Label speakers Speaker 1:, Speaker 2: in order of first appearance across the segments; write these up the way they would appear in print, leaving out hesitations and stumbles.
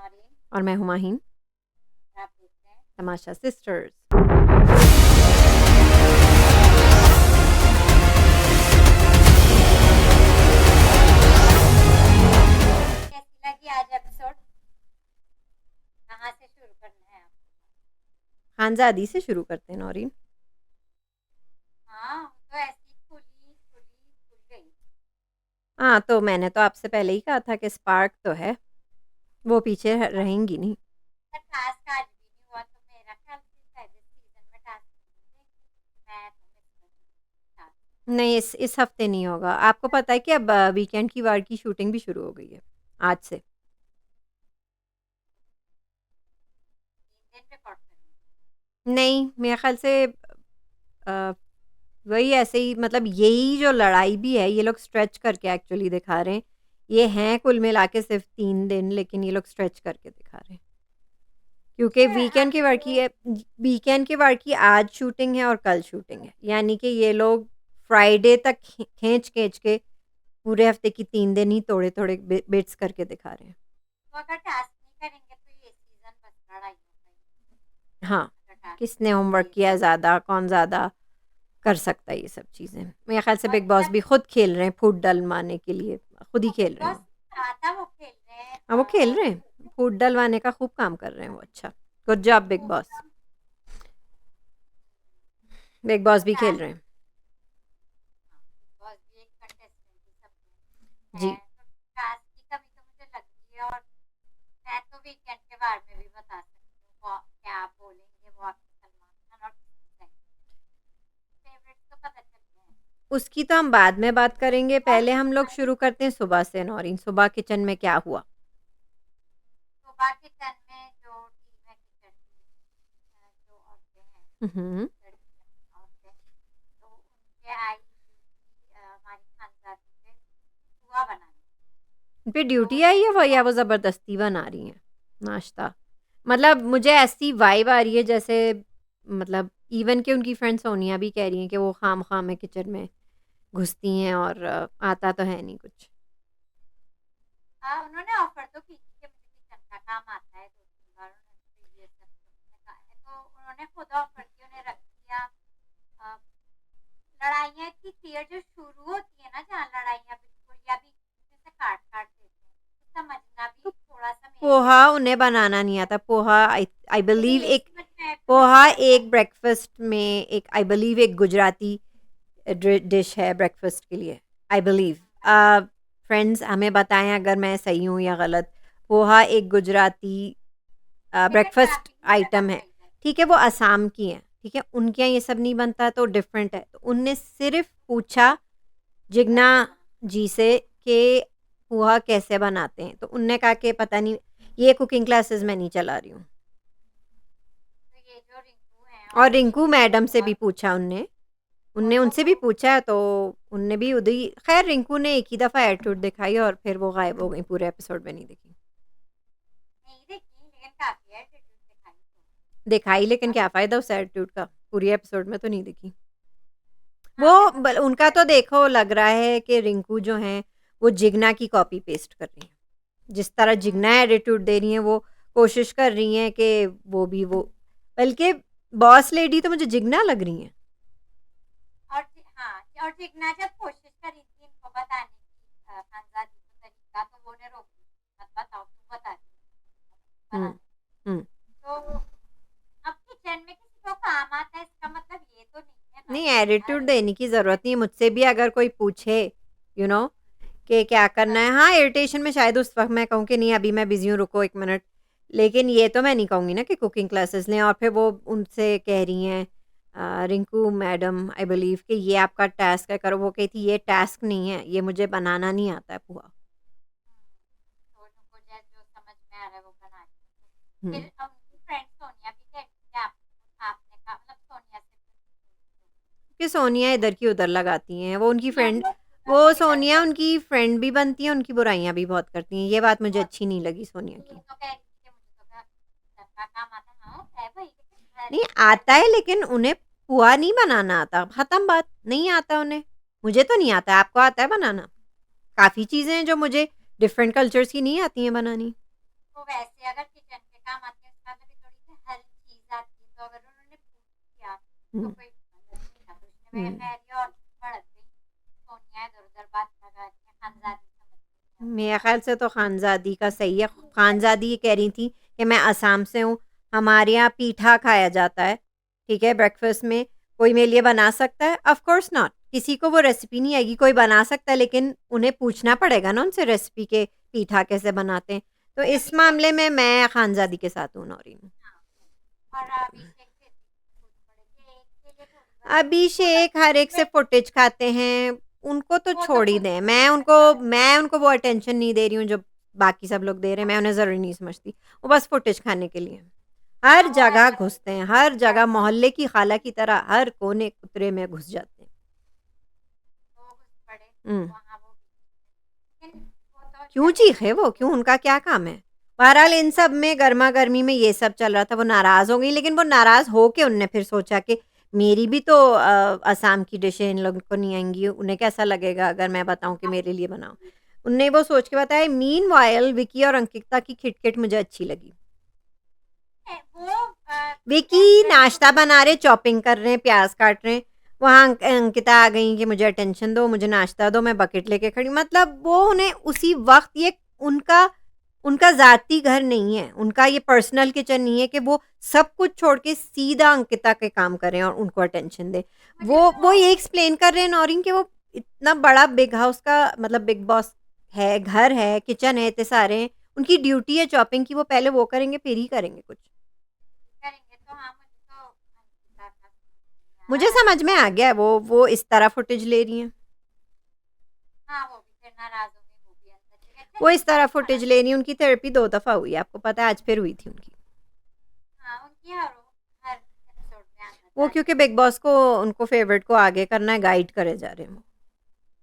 Speaker 1: नौरीन
Speaker 2: और मैं हूँ माहीन,
Speaker 1: और आप देख रहे हैं
Speaker 2: तमाशा सिस्टर्स।
Speaker 1: कैसी लगी आज एपिसोड? कहाँ से शुरू करना है आपको?
Speaker 2: खानजादी से शुरू करते हैं नौरीन।
Speaker 1: हाँ, तो ऐसी खुल गई।
Speaker 2: हाँ, तो मैंने तो आपसे पहले ही कहा था कि स्पार्क तो है, वो पीछे रहेंगी नहीं।
Speaker 1: पर टास्क आज भी नहीं हुआ, तो मेरा ख्याल से शायद इस सीजन में टास्क मैं तो मिस कर टास्क।
Speaker 2: नहीं, इस हफ्ते नहीं होगा। आपको पता है कि अब वीकेंड की वार की शूटिंग भी शुरू हो गई है आज से।
Speaker 1: 3 दिन रिकॉर्ड करेंगे।
Speaker 2: नहीं, मेरे ख्याल से वही ऐसे ही, मतलब यही जो लड़ाई भी है ये लोग स्ट्रेच करके एक्चुअली दिखा रहे हैं। ये हैं कुल मिला के सिर्फ 3 दिन, लेकिन ये लोग स्ट्रेच करके दिखा रहे हैं क्योंकि वीकेंड के वार की है। वीकेंड के वार की आज शूटिंग है और कल शूटिंग है, यानी कि ये लोग फ्राइडे तक खींच खींच के पूरे हफ्ते की 3 दिन ही थोड़े थोड़े बिट्स करके दिखा रहे हैं।
Speaker 1: तो अगर टास्क नहीं करेंगे तो ये सीजन बस लड़ाई हो गई।
Speaker 2: हाँ,
Speaker 1: अगर टास्क
Speaker 2: किसने होमवर्क किया ज़्यादा, कौन ज़्यादा कर सकता है ये सब चीज़ें। मेरे ख्याल से
Speaker 1: और
Speaker 2: बिग बॉस
Speaker 1: जब
Speaker 2: भी खुद खेल रहे हैं, फूट डलवाने के लिए खुद ही खेल
Speaker 1: बिग
Speaker 2: रहे
Speaker 1: बॉस
Speaker 2: हैं।
Speaker 1: आता वो खेल रहे हैं
Speaker 2: हाँ, वो खेल रहे हैं, फूट डलवाने का खूब काम कर रहे हैं वो। अच्छा, good job big boss. Big boss भी खेल रहे हैं
Speaker 1: बॉस भी एक कंटेस्टेंट ही सब
Speaker 2: जी।
Speaker 1: है, तो टास्क की कमी तो मुझे लगती है। और मैं तो वीकेंड के बारे में भी बता सकती हूँ क्या आप बोलेंगे, वो आपके सलमान खान और फेवरेट तो पता चलते हैं।
Speaker 2: उसकी तो हम बाद में बात करेंगे, पहले हम लोग शुरू करते हैं सुबह से। नौरीन, सुबह किचन में क्या हुआ?
Speaker 1: सुबह किचन में जो टीम है, किचन की जो औरतें हैं,
Speaker 2: हम्म
Speaker 1: लड़कियां औरतें, तो उनके आई हमारी खानदादी पे हुआ बनाने।
Speaker 2: पे
Speaker 1: तो
Speaker 2: ड्यूटी आई है या वो ज़बरदस्ती बना रही हैं नाश्ता? मतलब मुझे ऐसी वाइब आ रही है जैसे, मतलब इवन कि उनकी फ्रेंड सोनिया भी कह रही हैं कि वो खाम खाम में किचन में घुसती हैं और आता तो है नहीं कुछ।
Speaker 1: उन्होंने ऑफर तो की थी कि मुझे किचन का काम आता है, 2-3 बार उन्होंने ये सब कहा है, तो उन्होंने खुद ऑफर की, उन्हें रख दिया। लड़ाइयाँ इतनी क्लियर जो शुरू होती है ना, जहाँ लड़ाइयाँ बिल्कुल या भी जैसे काट काट देते हैं, तो समझना भी थोड़ा सा मेरे लिए
Speaker 2: पोहा उन्हें बनाना नहीं आता। पोहा आई बिलीव
Speaker 1: यही
Speaker 2: एक
Speaker 1: समझ में आया कि
Speaker 2: पोहा
Speaker 1: मतलब
Speaker 2: एक ब्रेकफास्ट में, एक आई बिलीव एक गुजराती डिश है ब्रेकफास्ट के लिए, आई बिलीव। फ्रेंड्स हमें बताएं अगर मैं सही हूँ या गलत। पोहा एक गुजराती
Speaker 1: मुझे
Speaker 2: ब्रेकफास्ट
Speaker 1: पंजाबी नहीं लगा
Speaker 2: आइटम है,
Speaker 1: था इधर।
Speaker 2: ठीक है, वो असम की है, ठीक है, उनके यहाँ ये सब नहीं बनता तो डिफरेंट है। तो उनने सिर्फ पूछा जिग्ना जी से कि पोहा कैसे बनाते हैं, तो उनने कहा कि पता नहीं, ये कुकिंग क्लासेस में नहीं चला रही हूँ।
Speaker 1: तो ये जो रिंकू है
Speaker 2: और
Speaker 1: और
Speaker 2: रिंकू मैडम से भी
Speaker 1: और
Speaker 2: पूछा उनने
Speaker 1: वो
Speaker 2: उनने
Speaker 1: तो
Speaker 2: उनसे भी पूछा है, तो उनने भी उधर ही। खैर रिंकू ने एक ही दफ़ा एटीट्यूड दिखाई और फिर वो गायब हो गई, पूरे एपिसोड में नहीं दिखी।
Speaker 1: नहीं देखी, लेकिन काफी एटीट्यूड दिखाई
Speaker 2: दिखाई, लेकिन
Speaker 1: और
Speaker 2: क्या फ़ायदा उस एटीट्यूड का, पूरी एपिसोड में तो नहीं दिखी वो।
Speaker 1: हाँ देखो
Speaker 2: उनका तो देखो लग रहा है कि रिंकू जो हैं वो जिग्ना की कॉपी पेस्ट कर रही हैं। जिस तरह जिग्ना एटीट्यूड दे रही हैं, वो कोशिश कर रही हैं कि वो भी वो, बल्कि बॉस लेडी तो मुझे जिग्ना लग रही हैं।
Speaker 1: हाँ, और जिग्ना जब कोशिश करी थी इनको बताने की खानदादी को तरीका, तो वो ने रोक दी, मत बताओ, तुम बता दी
Speaker 2: हम्म हम्म
Speaker 1: तो अब किचन में किसी को काम आता है, इसका मतलब ये तो नहीं है ना
Speaker 2: नहीं,
Speaker 1: कि
Speaker 2: एटीट्यूड
Speaker 1: हर
Speaker 2: देने की ज़रूरत नहीं है। मुझसे भी अगर कोई पूछे कि क्या करना है, हाँ इरिटेशन में शायद उस वक्त मैं कहूँ कि नहीं अभी मैं बिज़ी हूँ, रुको 1 मिनट। लेकिन ये तो मैं नहीं कहूँगी ना कि कुकिंग क्लासेस लें और फिर वो उनसे कह रही हैं रिंकू मैडम आई बिलीव कि ये आपका टास्क है, करो। वो कहती ये टास्क नहीं है, ये मुझे बनाना नहीं आता है पोहा।
Speaker 1: तो उनको जो समझ में आ रहा है वो बना दी।
Speaker 2: हम्म
Speaker 1: फिर उनकी फ्रेंड सोनिया भी कहती है कि आपने कहा, मतलब सोनिया से
Speaker 2: कि सोनिया इधर की उधर लगाती हैं, वो उनकी फ्रेंड, वो
Speaker 1: मेरी
Speaker 2: सोनिया उनकी फ्रेंड भी बनती है, उनकी बुराइयां भी बहुत करती हैं। ये बात मुझे अच्छी नहीं लगी सोनिया की।
Speaker 1: तो कह रही थी कि मुझे तो घर का काम आता है। हाँ है भाई, लेकिन घर
Speaker 2: नहीं
Speaker 1: घर
Speaker 2: आता है, लेकिन उन्हें पोहा नहीं बनाना आता, खत्म बात। नहीं आता उन्हें, मुझे तो नहीं आता है। आपको आता है बनाना? काफ़ी चीज़ें हैं जो मुझे डिफरेंट कल्चर्स की नहीं आती हैं बनानी।
Speaker 1: तो वैसे अगर किचन के काम आते हैं उसका मतलब थोड़ी सी हर चीज आती है, तो अगर उन्होंने पूछ लिया तो
Speaker 2: हम्म,
Speaker 1: कोई मतलब नहीं था, तो उसने मैं
Speaker 2: हम्म।
Speaker 1: खैर ये और बढ़त गई। सोनिया इधर उधर बात लगा रही है, खानजादी समझ नहीं
Speaker 2: मेरे ख्याल से तो खानजादी का सही है। खानजादी ये कह रही थी कि मैं असम से हूँ, हमारे यहाँ पीठा खाया जाता है, ठीक है, ब्रेकफास्ट में। कोई मेरे लिए बना सकता है? Of course not. किसी को वो रेसिपी नहीं आएगी, कोई बना सकता है लेकिन उन्हें पूछना पड़ेगा ना उनसे रेसिपी के, पीठा कैसे बनाते हैं। तो इस मामले में मैं खानजादी के साथ हूँ, नौरीन।
Speaker 1: आता। और अभिषेक से पूछ पड़े कि एक के लिए थोड़ी बनाई,
Speaker 2: अभिषेक हर एक से फुटेज खाते हैं, उनको तो
Speaker 1: वो तो
Speaker 2: छोड़ ही
Speaker 1: पूछ
Speaker 2: दें।
Speaker 1: अच्छा है।
Speaker 2: मैं उनको वो अटेंशन नहीं दे रही हूँ जो बाकी सब लोग दे रहे हैं, मैं उन्हें ज़रूरी नहीं समझती। वो बस फुटेज खाने के लिए हैं। हर
Speaker 1: हाँ वो हर
Speaker 2: जगह
Speaker 1: जगह
Speaker 2: घुसते हैं, हर जगह
Speaker 1: करते हैं,
Speaker 2: मोहल्ले की खाला की तरह हर कोने कुतरे में घुस जाते हैं।
Speaker 1: वो घुस पड़े
Speaker 2: हम्म।
Speaker 1: वहाँ वो भी, लेकिन वो तो
Speaker 2: क्यों
Speaker 1: चलेगा
Speaker 2: चीखे वो,
Speaker 1: उनको।
Speaker 2: क्यों, उनका क्या काम है? बहरहाल इन सब में गर्मा गर्मी में ये सब चल रहा था, वो नाराज हो गई, लेकिन वो नाराज हो के उनने फिर सोचा कि मेरी भी तो असम की डिशें इन लोगों को नहीं आएंगी, उन्हें कैसा लगेगा अगर मैं बताऊं कि मेरे लिए बनाओ। उनने वो सोच के बताया। मीन वाइल विकी और अंकिता की खिटखिट मुझे अच्छी लगी।
Speaker 1: वो
Speaker 2: विकी
Speaker 1: एक्टर जो
Speaker 2: नाश्ता बना रहे, चॉपिंग कर रहे हैं, प्याज काट रहे हैं, वहाँ अंकिता आ गई कि मुझे अटेंशन दो, मुझे नाश्ता दो, मैं बकेट लेके खड़ी। मतलब वो उन्हें उसी वक्त ये उनका उनका ज़ाती घर नहीं है, उनका ये पर्सनल किचन नहीं है कि वो सब कुछ छोड़ के सीधा अंकिता के काम करें और उनको अटेंशन दें।
Speaker 1: मुझे
Speaker 2: वो
Speaker 1: तो
Speaker 2: ये एक्सप्लेन कर रहे हैं नौरीन कि वो इतना बड़ा बिग हाउस का मतलब बिग बॉस है, घर है, किचन है, इतने सारे हैं, उनकी ड्यूटी है चॉपिंग की, वो पहले वो करेंगे फिर ही करेंगे कुछ।
Speaker 1: करेंगे, तो हाँ मुझे तो अंकिता का समझ नहीं
Speaker 2: मुझे
Speaker 1: आया
Speaker 2: समझ में
Speaker 1: वो।
Speaker 2: आ गया वो इस तरह फुटेज ले रही हैं।
Speaker 1: हाँ वो भी फिर नाराज हो गई, वो भी अंदर से गए
Speaker 2: वो इस
Speaker 1: चलिए
Speaker 2: तरह
Speaker 1: हाँ।
Speaker 2: फुटेज ले रही हैं। उनकी थेरेपी 2 दफ़ा हुई है, आपको पता है, आज फिर हुई थी उनकी।
Speaker 1: हाँ उनकी हर एपिसोड में आदत
Speaker 2: वो
Speaker 1: आ
Speaker 2: क्योंकि
Speaker 1: जाती
Speaker 2: बिग बॉस को उनको फेवरेट को आगे करना है, गाइड करे जा रहे हैं वो।
Speaker 1: है,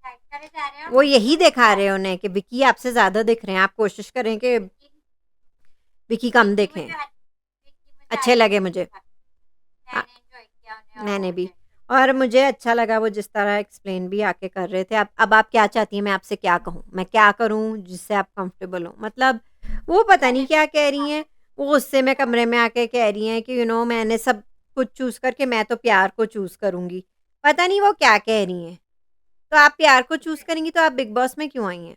Speaker 1: गाइड करे जा रहे हैं, और
Speaker 2: वो
Speaker 1: मुझे
Speaker 2: यही
Speaker 1: तो
Speaker 2: दिखा
Speaker 1: वो
Speaker 2: रहे हैं उन्हें कि विकी आपसे ज़्यादा दिख रहे हैं, आप कोशिश करें कि
Speaker 1: विक्की
Speaker 2: विकी कम
Speaker 1: विक्की
Speaker 2: दिखें।
Speaker 1: मुझे विक्की मुझे
Speaker 2: अच्छे
Speaker 1: आई
Speaker 2: लगे
Speaker 1: थी
Speaker 2: मुझे।
Speaker 1: ठीक ठाक,
Speaker 2: आ,
Speaker 1: मैंने एंजॉय किया उन्हें, और
Speaker 2: मैंने
Speaker 1: वो
Speaker 2: भी।
Speaker 1: जेंटल।
Speaker 2: और मुझे अच्छा लगा वो जिस तरह एक्सप्लेन भी आके कर रहे थे। अब आप क्या चाहती हैं, मैं आपसे क्या कहूँ, मैं क्या करूँ जिससे आप कंफर्टेबल हो? मतलब वो पता नहीं
Speaker 1: मैंने
Speaker 2: क्या कह
Speaker 1: हाँ
Speaker 2: रही हैं। वो गुस्से में कमरे में आके कह रही हैं कि मैंने सब कुछ चूज करके मैं तो प्यार को चूज करूंगी। पता नहीं वो क्या कह रही हैं। तो आप प्यार को चूज करेंगी तो आप बिग बॉस में क्यों आई हैं?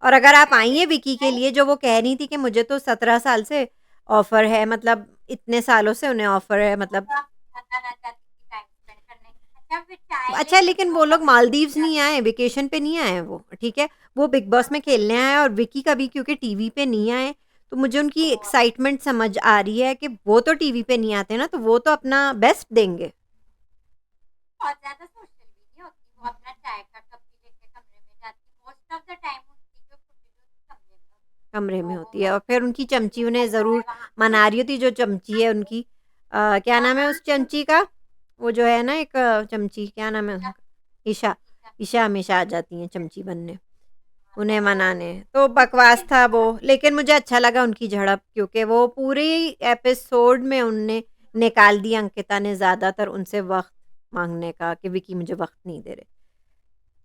Speaker 2: और अगर आप आई हैं विकी के लिए, जो वो कह रही थी कि मुझे तो 17 साल से ऑफर है, मतलब इतने सालों से उन्हें ऑफर है, मतलब
Speaker 1: बताना चाहती थी टाइम स्पेंड करने, अच्छा फिर चाय
Speaker 2: अच्छा,
Speaker 1: लेके
Speaker 2: लेकिन वो
Speaker 1: वो
Speaker 2: लोग
Speaker 1: कभी
Speaker 2: मालदीव्स
Speaker 1: जाते
Speaker 2: नहीं आए, वेकेशन पे नहीं आए वो, ठीक है। वो बिग बॉस में खेलने आए, और विकी कभी क्योंकि टीवी पे नहीं आए, तो मुझे उनकी
Speaker 1: तो
Speaker 2: एक्साइटमेंट समझ आ रही है कि वो तो टीवी पे नहीं आते ना, तो वो तो अपना बेस्ट देंगे।
Speaker 1: बहुत ज्यादा सोशल भी नहीं होती, वो अपना चाय का कप भी लेके कमरे में जाती, मोस्ट ऑफ द टाइम उनकी जो फुटेज होती
Speaker 2: कमरे
Speaker 1: कमरे में
Speaker 2: में
Speaker 1: होती,
Speaker 2: होती है, और फिर उनकी चमची उन्हें
Speaker 1: वो
Speaker 2: ज़रूर
Speaker 1: वहाँ
Speaker 2: मना रही होती, जो चमची है उनकी। क्या नाम है
Speaker 1: हाँ
Speaker 2: उस चमची का? वो जो है ना एक चमची, क्या नाम है उनका? ईशा। ईशा हमेशा आ जाती हैं चमची बनने,
Speaker 1: तो
Speaker 2: उन्हें
Speaker 1: वो
Speaker 2: मनाने। तो
Speaker 1: उनकी
Speaker 2: बकवास था वो, लेकिन मुझे अच्छा लगा उनकी झड़प, क्योंकि वो पूरी एपिसोड में उनने निकाल दिया अंकिता ने ज़्यादातर उनसे वक्त मांगने का, कि विकी मुझे वक्त नहीं दे रहे।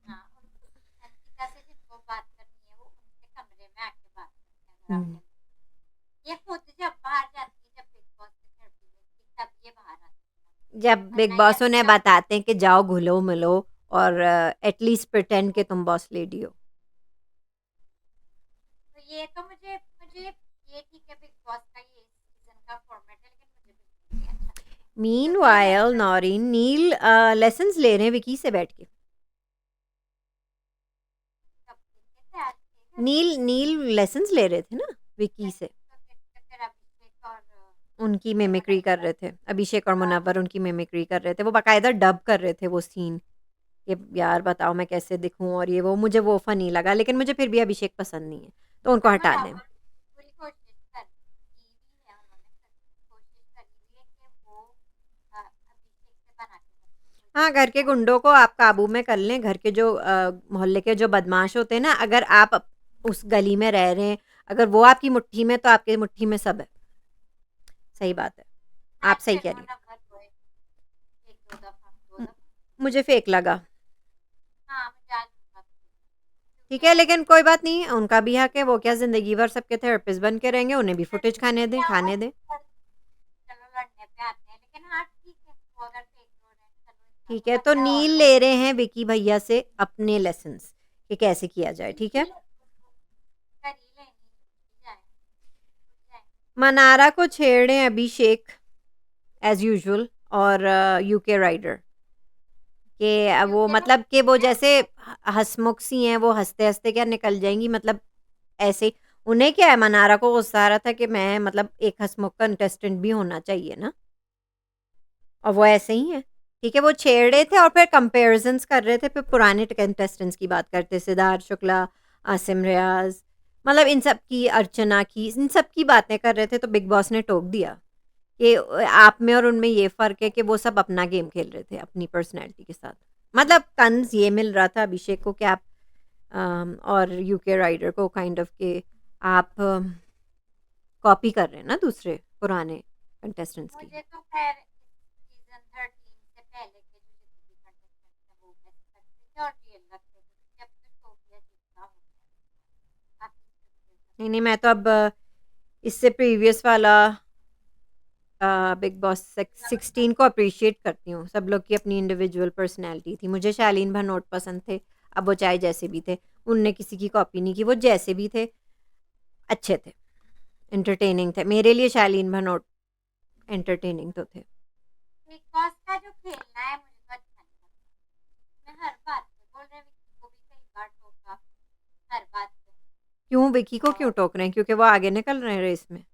Speaker 1: हाँ अंकिता से जिनको बात करनी है वो उनसे कमरे में आके बात करते हैं, अगर आप
Speaker 2: हम्म।
Speaker 1: ये खुद जब बाहर जाती है, जब बिग बॉस से थेरेपी लेती है, तब ये बाहर आती
Speaker 2: जब
Speaker 1: है,
Speaker 2: बिग
Speaker 1: वरना ये
Speaker 2: बॉस
Speaker 1: अपने
Speaker 2: उन्हें
Speaker 1: आप
Speaker 2: बताते हैं कि जाओ घुलो मिलो, और एटलीस्ट प्रिटेंड कि तुम बॉस लेडी हो।
Speaker 1: तो ये तो मुझे मुझे ये ठीक है, बिग बॉस का ये सीजन का फॉर्मेट है, लेकिन मुझे बिल्कुल नहीं अच्छा, क्योंकि
Speaker 2: मीनवाइल नौरीन, नील लेसन्स ले रहे हैं विकी से बैठ के।
Speaker 1: कब देखे थे, आज थे घर पे,
Speaker 2: नील नील लेसन्स ले रहे थे ना विकी से।
Speaker 1: तो फिर अभिषेक और
Speaker 2: उनकी
Speaker 1: ये
Speaker 2: मिमिक्री कर
Speaker 1: मुनव्वर,
Speaker 2: रहे थे, अभिषेक और
Speaker 1: हाँ
Speaker 2: मुनव्वर उनकी मिमिक्री कर रहे थे, वो बाकायदा डब कर रहे थे वो सीन, कि यार बताओ मैं कैसे दिखूं, और ये वो, मुझे वो फनी लगा, लेकिन मुझे फिर भी अभिषेक पसंद नहीं है, तो उनको
Speaker 1: पर
Speaker 2: हटा दें।
Speaker 1: मुनव्वर पूरी कोशिश कर की भी है, उन्होंने कोशिश करी है कि वो अभिषेक से बना के रखें,
Speaker 2: हाँ, घर के गुंडों को आप काबू में कर लें, घर के जो मोहल्ले के जो बदमाश होते हैं ना, अगर आप उस गली में रह रहे हैं, अगर वो आपकी मुट्ठी में, तो आपकी मुट्ठी में सब है। सही बात है, आप
Speaker 1: आज
Speaker 2: सही
Speaker 1: फिर
Speaker 2: कह रही
Speaker 1: मुनव्वर को एक दो
Speaker 2: हैं।
Speaker 1: दफा,
Speaker 2: मुझे फेक लगा।
Speaker 1: हाँ मुझे आज लगा,
Speaker 2: ठीक है, लेकिन कोई बात नहीं, उनका भी हक है, वो क्या ज़िंदगी भर सबके थेरेपिस्ट बन के रहेंगे, उन्हें भी फुटेज खाने दें, खाने दें।
Speaker 1: चलो लड़ने पे आते हैं, लेकिन हाँ ठीक है, वो अगर फेक रोल है चलो इतना
Speaker 2: ठीक
Speaker 1: तो
Speaker 2: है, तो
Speaker 1: पता है।
Speaker 2: नील ले रहे हैं विकी भैया से अपने लेसन्स कि कैसे किया जाए, ठीक है?
Speaker 1: कर ही लेनी जाए जाए।
Speaker 2: मनारा को छेड़ रहे हैं अभिषेक एज यूजुअल और यूके राइडर कि वो
Speaker 1: यूके
Speaker 2: मतलब कि वो जैसे हंसमुख सी हैं, वो हंसते हंसते क्या निकल जाएंगी, मतलब ऐसे उन्हें क्या है, मनारा को गुस्सा आ रहा था कि मैं मतलब एक हंसमुख कंटेस्टेंट भी होना चाहिए ना, और वो ऐसे ही है। ठीक है, वो छेड़ रहे थे और फिर कंपेरिजन्स कर रहे थे, फिर पुराने कंटेस्टेंट्स की बात करते, सिद्धार्थ शुक्ला, आसिम रियाज, मतलब इन सब की, अर्चना की, इन सब की बातें कर रहे थे। तो बिग बॉस ने टोक दिया कि आप में और उनमें ये फ़र्क है कि वो सब अपना गेम खेल रहे थे अपनी पर्सनैलिटी के साथ। मतलब तंज ये मिल रहा था अभिषेक को कि आप और यूके राइडर को काइंड ऑफ के आप कॉपी कर रहे हैं ना दूसरे पुराने कंटेस्टेंट्स की।
Speaker 1: मुझे तो खैर सीजन 13 से पहले के जो जितने भी कंटेस्टेंट्स हैं वो बेस्ट लगते थे और रियल लगते थे, जब से सोफिया जीतना हो गया काफी।
Speaker 2: नहीं नहीं, मैं तो अब इससे प्रीवियस वाला बिग बॉस 16 को अप्रिशिएट करती हूँ। सब लोग की अपनी इंडिविजुअल पर्सनैलिटी थी। मुझे शालीन भनोट पसंद थे, अब वो चाहे जैसे भी थे, उनने किसी की कॉपी नहीं की, वो जैसे भी थे अच्छे थे, एंटरटेनिंग थे। मेरे लिए शालीन भनोट एंटरटेनिंग तो थे।
Speaker 1: बिग बॉस का जो खेलना है मुझे तो अच्छा नहीं लगता। मैं हर बात पे बोल रहे विक्की को भी कई बार टोका, हर बात पे,
Speaker 2: क्यों विकी को क्यों टोक रहे हैं? क्योंकि वो आगे निकल रहे हैं रेस में।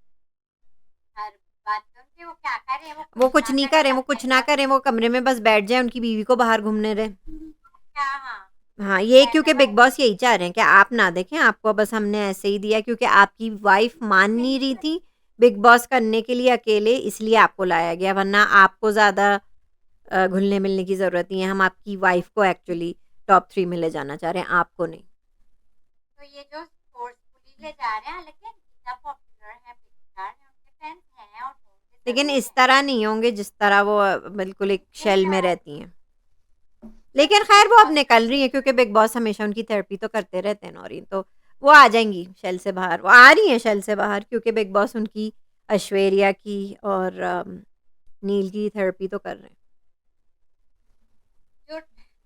Speaker 1: हर बात पे उनके वो क्या करे,
Speaker 2: वो कुछ
Speaker 1: ना
Speaker 2: नहीं
Speaker 1: करे,
Speaker 2: करें, वो
Speaker 1: बस
Speaker 2: कुछ
Speaker 1: कई
Speaker 2: ना
Speaker 1: बार
Speaker 2: करें, वो कमरे में बस बैठ जाए, उनकी बीवी को बाहर घूमने दें।
Speaker 1: क्या। हाँ
Speaker 2: हाँ, ये
Speaker 1: कहने
Speaker 2: क्योंकि बिग
Speaker 1: वाले
Speaker 2: बॉस यही चाह रहे हैं कि आप ना देखें, आपको बस हमने ऐसे ही दिया क्योंकि आपकी वाइफ मान नहीं रही थी बिग बॉस करने के लिए अकेले, इसलिए आपको लाया गया, वरना आपको ज़्यादा घुलने मिलने की ज़रूरत नहीं है। हम आपकी वाइफ को एक्चुअली टॉप 3 में ले जाना चाह रहे हैं, आपको नहीं।
Speaker 1: तो ये जो फोर्सफुली ले जा रहे हैं, लेकिन इतना पॉपुलर है, बिग स्टार है, उनके फैंस हैं और होंगे
Speaker 2: लेकिन
Speaker 1: जरूर
Speaker 2: इस
Speaker 1: हैं।
Speaker 2: तरह नहीं होंगे जिस तरह वो बिल्कुल एक
Speaker 1: ये
Speaker 2: शेल में
Speaker 1: क्या
Speaker 2: रहती हैं। लेकिन खैर
Speaker 1: बिग
Speaker 2: वो अब
Speaker 1: बॉस
Speaker 2: निकल रही है क्योंकि बिग बॉस हमेशा उनकी थेरेपी तो करते रहते हैं नौरीन, तो वो आ जाएंगी शेल से बाहर, वो आ रही हैं शेल से बाहर क्योंकि बिग बॉस उनकी ऐश्वर्या की और नील की थेरेपी तो कर रहे हैं।
Speaker 1: जो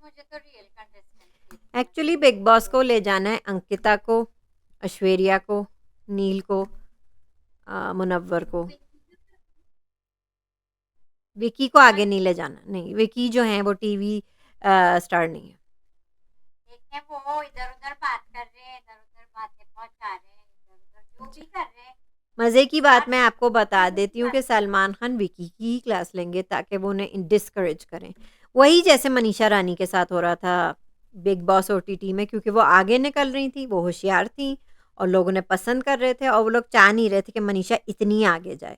Speaker 1: मुझे तो real contestant
Speaker 2: actually big boss को ले जाना है अंकिता को, ऐश्वर्या को, नील को, मुनव्वर को। विकी को आगे नहीं ले जाना, नहीं विकी जो है वो टीवी स्टार नहीं है।
Speaker 1: देखें वो इधर उधर बात कर रहे हैं, इधर उधर बातें पहुंचा रहे हैं, इधर उधर जो भी कर रहे हैं।
Speaker 2: मज़े की बात मैं आपको बता
Speaker 1: मजे
Speaker 2: देती
Speaker 1: की
Speaker 2: हूँ
Speaker 1: बात
Speaker 2: कि सलमान खान विकी की ही क्लास लेंगे ताकि वो उन्हें डिस्करेज करें। वही जैसे मनीषा रानी के साथ हो रहा था बिग बॉस ओटीटी में, क्योंकि वो आगे निकल रही थी, वो होशियार थी और लोग उन्हें पसंद कर रहे थे और वो लोग चाह नहीं रहे थे कि मनीषा इतनी आगे जाए।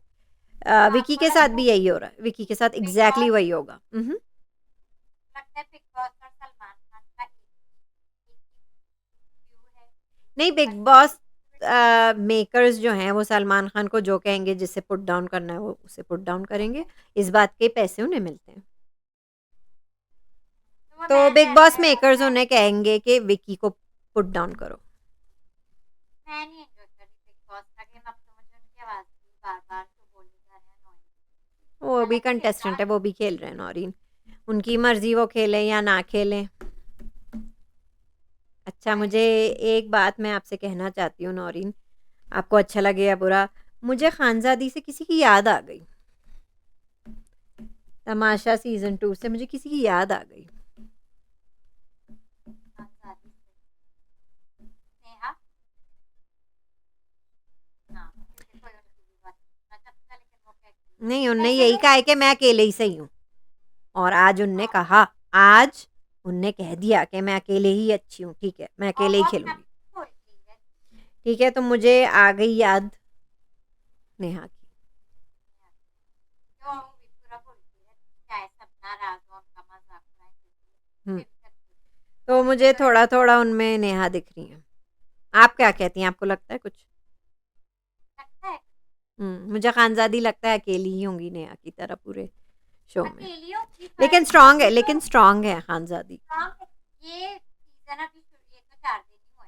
Speaker 2: विकी
Speaker 1: आपको
Speaker 2: के साथ
Speaker 1: लगता
Speaker 2: भी
Speaker 1: है
Speaker 2: यही हो रहा है, विकी के साथ
Speaker 1: बिग
Speaker 2: एग्जैक्टली
Speaker 1: बॉस,
Speaker 2: वही होगा।
Speaker 1: लगता है बिग बॉस और सलमान खान का एक व्यू है,
Speaker 2: नहीं, बिग
Speaker 1: लगता है
Speaker 2: बॉस मेकर्स जो हैं वो सलमान खान को जो कहेंगे, जिसे पुट डाउन करना है वो उसे पुट डाउन करेंगे, इस बात के पैसे उन्हें मिलते हैं।
Speaker 1: तो वो
Speaker 2: तो
Speaker 1: मैं
Speaker 2: बिग बॉस
Speaker 1: मैं
Speaker 2: मेकर्स उन्हें कहेंगे कि विकी को पुट डाउन करो।
Speaker 1: मैं नहीं एंजॉय कर रही बिग बॉस का गेम। अब तो मुझे उनकी आवाज भी बार बार जो बोले जा रहे हैं annoying।
Speaker 2: वो भी
Speaker 1: अलग खेलना।
Speaker 2: कंटेस्टेंट है, वो भी खेल रहे हैं नौरीन, उनकी मर्जी, वो खेलें या ना खेलें। अच्छा, मुझे एक बात मैं आपसे कहना चाहती हूँ नौरीन, आपको अच्छा लगे या बुरा, मुझे खानजादी से किसी की याद आ गई। तमाशा सीजन 2 से मुझे किसी की याद आ गई।
Speaker 1: आजादी से नेहा। हाँ क्योंकि कोई उनकी भी बात सुनना चाहता, लेकिन वो कहती
Speaker 2: नहीं, उनने
Speaker 1: ऐसे
Speaker 2: यही
Speaker 1: लोग
Speaker 2: कहा है कि मैं अकेले ही सही हूँ, और आज उनने कहा, आज उनने कह दिया कि मैं अकेले ही अच्छी हूँ, ठीक है, मैं
Speaker 1: और
Speaker 2: अकेले
Speaker 1: वो
Speaker 2: ही
Speaker 1: अपना
Speaker 2: खेलूंगी।
Speaker 1: बोलती है।
Speaker 2: ठीक है, तो मुझे आ गई याद नेहा की।
Speaker 1: जो वो भी पूरा बोलती है, चाहे सपना राज हो उनका मजाक उड़ाए,
Speaker 2: हम्म,
Speaker 1: फिर करती है।
Speaker 2: तो
Speaker 1: और मुझे
Speaker 2: मुझे
Speaker 1: तो
Speaker 2: थोड़ा थोड़ा उनमें नेहा दिख रही है। आप क्या कहती हैं, आपको लगता है कुछ?
Speaker 1: लगता है
Speaker 2: मुझे खानजादी लगता है अकेली ही होंगी नेहा की तरह पूरे शो में,
Speaker 1: अकेली होगी,
Speaker 2: लेकिन
Speaker 1: पर
Speaker 2: स्ट्रांग है,
Speaker 1: अभी जो
Speaker 2: लेकिन स्ट्रांग है खानजादी।
Speaker 1: काम ये सीजन अभी शुरू, ये तो 4 दिन ही हुए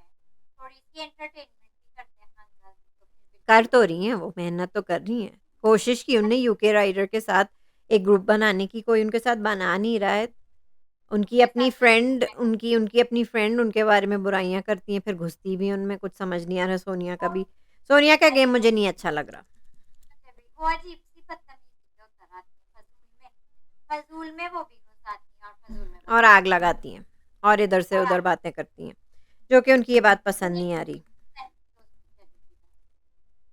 Speaker 2: कर तो रही हैं, वो मेहनत तो कर रही हैं, कोशिश की उनने यूके राइडर के साथ एक ग्रुप बनाने की, कोई उनके साथ बना नहीं रहा है। उनकी अपनी फ्रेंड उनकी उनकी अपनी फ्रेंड उनके बारे में बुराइयां करती हैं, फिर घुसती भी हैं उनमें, कुछ समझ नहीं आ रहा। सोनिया का भी, सोनिया का गेम मुझे नहीं अच्छा लग रहा।
Speaker 1: वो अजीब सी बदतमीजी से उतर आती है फजूल में वो भी घुस आती है और फजूल में
Speaker 2: और आग लगाती हैं और इधर से उधर बातें करती हैं, जो कि उनकी ये बात पसंद नहीं आ रही।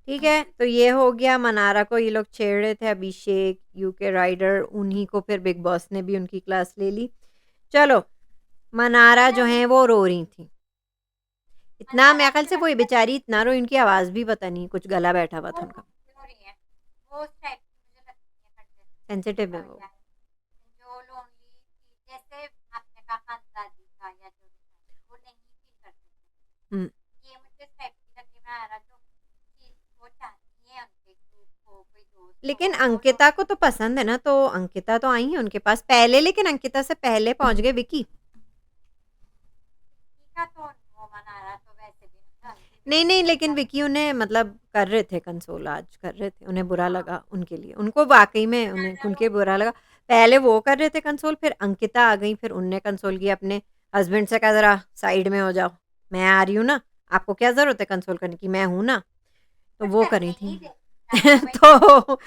Speaker 2: ठीक है, तो ये हो गया। मनारा को ये लोग छेड़ रहे थे, अभिषेक, यूके राइडर, उन्हीं को फिर बिग बॉस ने भी उनकी क्लास ले ली। चलो, मनारा जो है वो रो रही थी इतना, मेरे ख्याल से वो बेचारी इतना रो, इनकी आवाज भी पता नहीं कुछ गला बैठा हुआ था उनका,
Speaker 1: वो उस टाइप की मुझे लगती है contestant
Speaker 2: सेंसिटिव है वो।
Speaker 1: जो लोनली जैसे आपने कहा खानदादी का या जो भी वो नहीं फील करते
Speaker 2: हम्म,
Speaker 1: ये मुझे इस टाइप की लगी मैं आ रहा जो चीज वो चाहती है उनके ग्रुप को कोई दोस्त
Speaker 2: लेकिन अंकिता को तो पसंद है ना, तो अंकिता तो आई है उनके पास पहले, लेकिन अंकिता से पहले पहुंच गए विकी।
Speaker 1: का तो वो मना रहा तो वैसे भी
Speaker 2: नहीं नहीं, लेकिन विकी उन्हें मतलब कर रहे थे कंसोल, आज कर रहे थे, उन्हें बुरा लगा उनके लिए, उनको वाकई में उन्हें उनके बुरा लगा। पहले वो कर रहे थे कंसोल, फिर अंकिता आ गई, फिर उनने कंसोल किया, अपने हस्बैंड से कहा जरा साइड में हो जाओ, मैं आ रही हूँ ना, आपको क्या जरूरत है कंसोल करने की, मैं हूँ ना। तो वो करी थी तो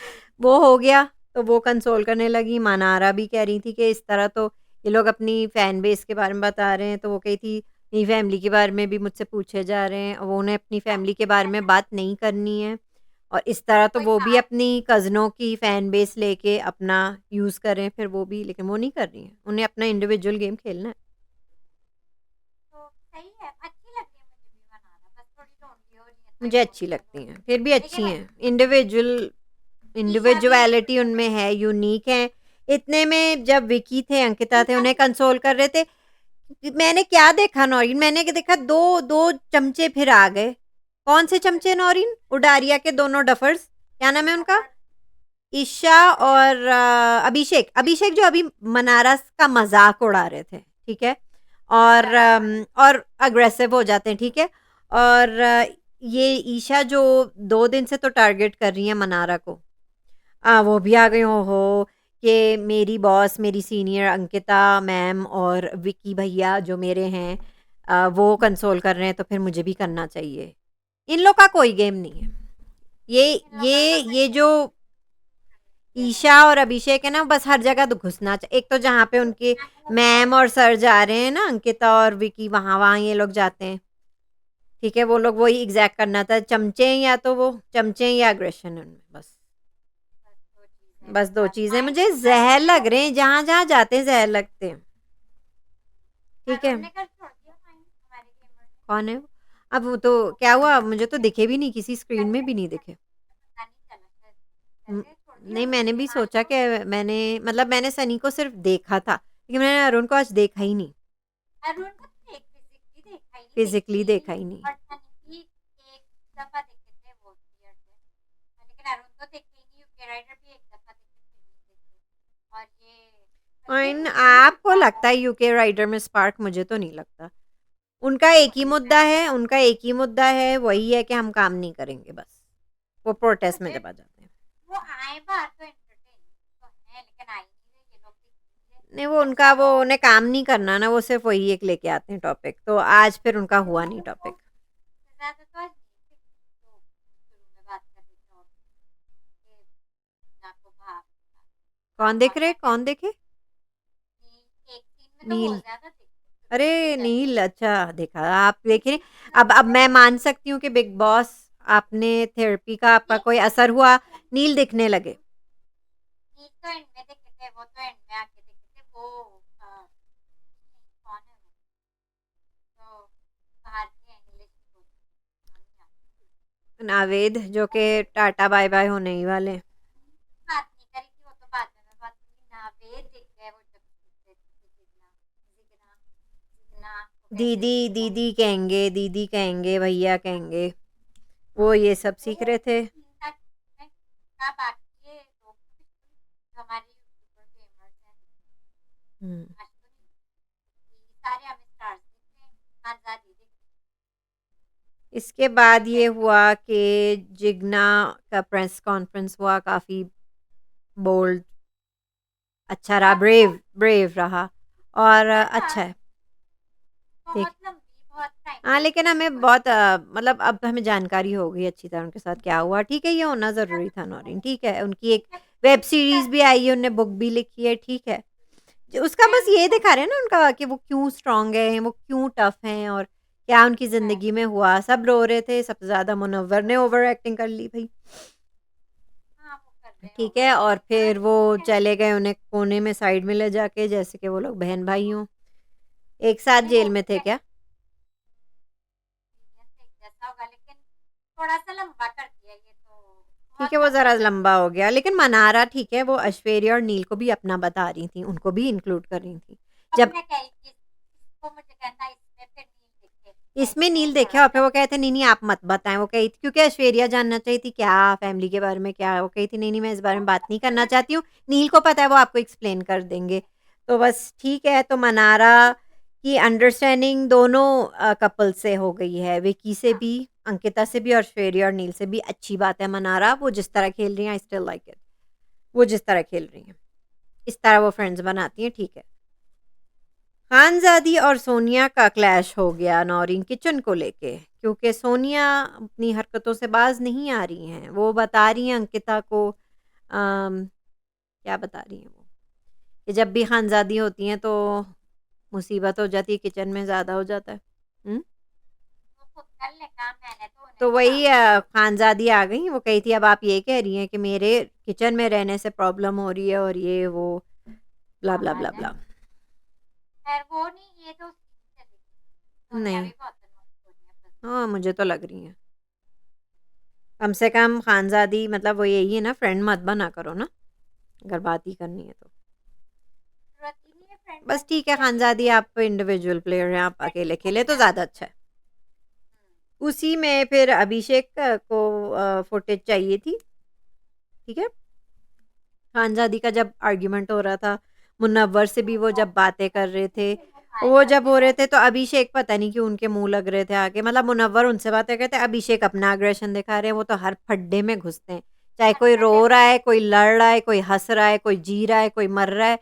Speaker 2: वो हो गया, तो वो कंसोल करने लगी। मनारा भी कह रही थी कि इस तरह तो ये लोग अपनी फैन बेस के बारे में बता रहे हैं, तो वो कही थी मेरी फैमिली के बारे में भी मुझसे पूछे जा रहे हैं, वो उन्हें अपनी फैमिली के बारे में बात नहीं करनी है, और इस तरह तो वो भी अपनी कज़नों की फ़ैन बेस लेके अपना यूज़ करें, फिर वो भी, लेकिन वो नहीं कर रही हैं, उन्हें अपना इंडिविजुअल गेम खेलना है।
Speaker 1: तो सही है अच्छी लगती है मुझे भी मना रहा बस थोड़ी लोनली हो रही है
Speaker 2: मुझे अच्छी लगती हैं, फिर भी अच्छी हैं, इंडिविजुअलिटी उनमें है, यूनिक है। इतने में जब विकी थे, अंकिता थे, उन्हें कंसोल कर रहे थे, मैंने क्या देखा नौरीन, मैंने देखा दो दो चमचे फिर आ गए। कौन से चमचे नौरीन? उडारिया के दोनों डफर्स, क्या नाम है उनका? ईशा और अभिषेक। अभिषेक जो अभी मनारस का मजाक उड़ा रहे थे, ठीक है, और अग्रेसिव हो जाते हैं, ठीक है। और ये ईशा जो 2 दिन से तो टारगेट कर रही है मनारा को, वो भी आ गई हो कि मेरी बॉस, मेरी सीनियर अंकिता मैम और विकी भैया जो मेरे हैं, वो कंसोल कर रहे हैं, तो फिर मुझे भी करना चाहिए। इन लोग का कोई गेम नहीं है। ये जो ईशा और अभिषेक है ना, बस हर जगह तो घुसना एक तो जहाँ पे उनके मैम और सर जा रहे हैं ना, अंकिता और विकी, वहाँ वहाँ ये लोग जाते हैं, ठीक है। वो लोग वही एग्जैक्ट करना था, चमचे हैं या तो वो चमचे हैं या अग्रेशन है उनमें, बस 2 चीजें मुझे जहर लग रहे हैं, जहां जहां जाते हैं जहर लगते हैं, ठीक है। कौन है वो? अब वो तो क्या हुआ, मुझे तो दिखे भी नहीं, किसी स्क्रीन में भी नहीं दिखे। नहीं, मैंने भी सोचा कि मैंने मतलब मैंने सनी को सिर्फ देखा था, लेकिन मैंने अरुण को आज देखा ही नहीं,
Speaker 1: अरुण को तो
Speaker 2: फिजिकली देखा ही नहीं।
Speaker 1: और सनी एक दफा देखे थे वो थिएटर में लेकिन अरुण तो देखे ही नहीं यूके राइडर भी एक दफा देखे और ये
Speaker 2: आपको लगता है यूके राइडर में स्पार्क? मुझे तो नहीं लगता। उनका एक ही मुद्दा है, उनका एक ही मुद्दा है, वही है कि हम काम नहीं करेंगे, बस वो प्रोटेस्ट में जब आ जाते हैं।
Speaker 1: वो आए बाहर तो एंटरटेन तो है लेकिन आई नहीं ये लोग
Speaker 2: नहीं, वो उनका वो उन्हें काम नहीं करना ना, वो सिर्फ वही एक लेके आते हैं टॉपिक, तो आज फिर उनका हुआ नहीं टॉपिक।
Speaker 1: ज्यादा तो आज तो शुरू में बात कर रही थी आपको भाव
Speaker 2: कौन देख रहे, कौन देखे?
Speaker 1: एक सीन में तो
Speaker 2: नील।
Speaker 1: बहुत ज्यादा
Speaker 2: अरे नील, अच्छा देखा आप, देखे। अब मैं मान सकती हूँ कि बिग बॉस, आपने थेरेपी का आपका कोई असर हुआ, नील दिखने लगे।
Speaker 1: नील तो एंड में देखे थे वो तो एंड में आके देखे थे वो कौन है वो तो बाहर के इंग्लिश
Speaker 2: नावेद, जो कि टाटा बाय बाय होने ही वाले।
Speaker 1: बात नहीं करी थी वो तो बाद में मैं बात करी नावेद दिख गए वो जब
Speaker 2: दीदी दीदी कहेंगे, दीदी कहेंगे, भैया कहेंगे, वो ये सब सीख रहे थे। इसके बाद ये हुआ कि जिग्ना का प्रेस कॉन्फ्रेंस हुआ, काफ़ी बोल्ड, अच्छा रहा, ब्रेव ब्रेव रहा और अच्छा है। देख
Speaker 1: बहुत लंबी, बहुत टाइम
Speaker 2: हाँ,
Speaker 1: तक
Speaker 2: लेकिन हमें
Speaker 1: हुई।
Speaker 2: बहुत मतलब अब हमें जानकारी हो गई अच्छी तरह उनके साथ क्या हुआ। ठीक है, ये होना ज़रूरी था नौरीन, ठीक है। उनकी एक वेब सीरीज़ भी आई है, उन्होंने बुक भी लिखी है, ठीक है। उसका बस ये दिखा रहे हैं ना उनका कि वो क्यों स्ट्रांग है, वो क्यों टफ हैं और क्या उनकी ज़िंदगी में हुआ। सब रो रहे थे, सबसे ज़्यादा मुनव्वर ने ओवर एक्टिंग कर ली भाई,
Speaker 1: हाँ, वो कर रहे हैं
Speaker 2: ठीक
Speaker 1: ओवर
Speaker 2: है। और
Speaker 1: एक्टिंग,
Speaker 2: फिर वो
Speaker 1: पर
Speaker 2: चले गए उन्हें कोने में साइड में ले जाके, जैसे कि वो लोग बहन भाई हों, एक साथ
Speaker 1: नहीं वो
Speaker 2: जेल में थे क्या।
Speaker 1: एक्सपीरियंस एक जैसा होगा, लेकिन थोड़ा सा लंबा कर दिया ये तो,
Speaker 2: ठीक
Speaker 1: बहुत
Speaker 2: है, वो
Speaker 1: लंबा
Speaker 2: ज़रा
Speaker 1: कर
Speaker 2: लंबा हो गया, लेकिन मनारा ठीक है, वो ऐश्वर्या और नील को भी अपना बता रही थी, उनको भी इंक्लूड कर रही थी।
Speaker 1: अब
Speaker 2: जब
Speaker 1: मैं कही कि इसको मुझे कहना इसमें फिर नील दिखे,
Speaker 2: इसमें
Speaker 1: ऐसे
Speaker 2: नील देखे
Speaker 1: थोड़ा
Speaker 2: और फिर
Speaker 1: सा
Speaker 2: वो कहते नहीं नहीं आप मत बताएं, वो कही थी क्योंकि ऐश्वर्या जानना चाहिए थी क्या फैमिली के बारे में, क्या वो कही थी नहीं नहीं मैं इस बारे में बात नहीं करना चाहती हूँ, नील को पता है वो आपको एक्सप्लेन कर देंगे। तो बस ठीक है, तो मनारा की अंडरस्टैंडिंग दोनों कपल से हो गई है, विकी से
Speaker 1: हाँ,
Speaker 2: भी, अंकिता से भी और ऐश्वर्या और नील से भी। अच्छी बात है, मनारा वो जिस तरह खेल रही हैं आई स्टिल लाइक इट, वो जिस तरह खेल रही हैं इस तरह वो फ्रेंड्स बनाती हैं, ठीक है। खानजादी और सोनिया का क्लैश हो गया नौरीन किचन को लेके, क्योंकि सोनिया अपनी हरकतों से बाज नहीं आ रही हैं। वो बता रही हैं अंकिता को क्या बता रही हैं वो, कि जब भी खानजादी होती हैं तो मुसीबत हो जाती है, किचन में ज़्यादा हो जाता है। हुँ?
Speaker 1: वो खुद कर ले काम, मैंने तो उन्हें
Speaker 2: तो
Speaker 1: बोला
Speaker 2: वही
Speaker 1: हुआ है।
Speaker 2: खानजादी आ गई, वो कही थी अब आप ये कह रही हैं कि मेरे किचन में रहने से प्रॉब्लम हो रही है और ये वो ब्ला ब्ला
Speaker 1: पागल
Speaker 2: ब्ला
Speaker 1: है,
Speaker 2: ब्ला।
Speaker 1: खैर वो नहीं, ये तो उसकी चली गई। सोनिया
Speaker 2: नहीं,
Speaker 1: भी बहुत annoying, सोनिया फंसी।
Speaker 2: हाँ मुझे तो लग रही हैं। कम से कम खानजादी मतलब वो यही है ना, फ्रेंड मत बना करो ना अगर बात ही करनी है तो।
Speaker 1: जरूरत ही नहीं है फ्रेंड
Speaker 2: बस
Speaker 1: बनने
Speaker 2: ठीक है,
Speaker 1: की,
Speaker 2: खानजादी
Speaker 1: अकेले
Speaker 2: आप इंडिविजुअल प्लेयर हैं, आप
Speaker 1: फ्रेंड
Speaker 2: अकेले
Speaker 1: को
Speaker 2: खेले तो
Speaker 1: बिना
Speaker 2: ज़्यादा अच्छा है। उसी में फिर अभिषेक को फुटेज चाहिए थी, ठीक है। खानजादी का जब आर्ग्यूमेंट हो रहा था, मुनव्वर से भी वो जब बातें कर रहे थे, वो जब हो रहे थे तो अभिषेक पता नहीं क्यों उनके मुंह लग रहे थे आके, मतलब मुनव्वर उनसे बातें करते, अभिषेक अपना अग्रेशन दिखा रहे हैं। वो तो हर फड्डे में घुसते हैं, चाहे कोई रो
Speaker 1: हरकतें
Speaker 2: रहा
Speaker 1: बड़ी
Speaker 2: है, कोई लड़ रहा है, कोई हंस रहा है, कोई जी रहा है, कोई मर रहा है,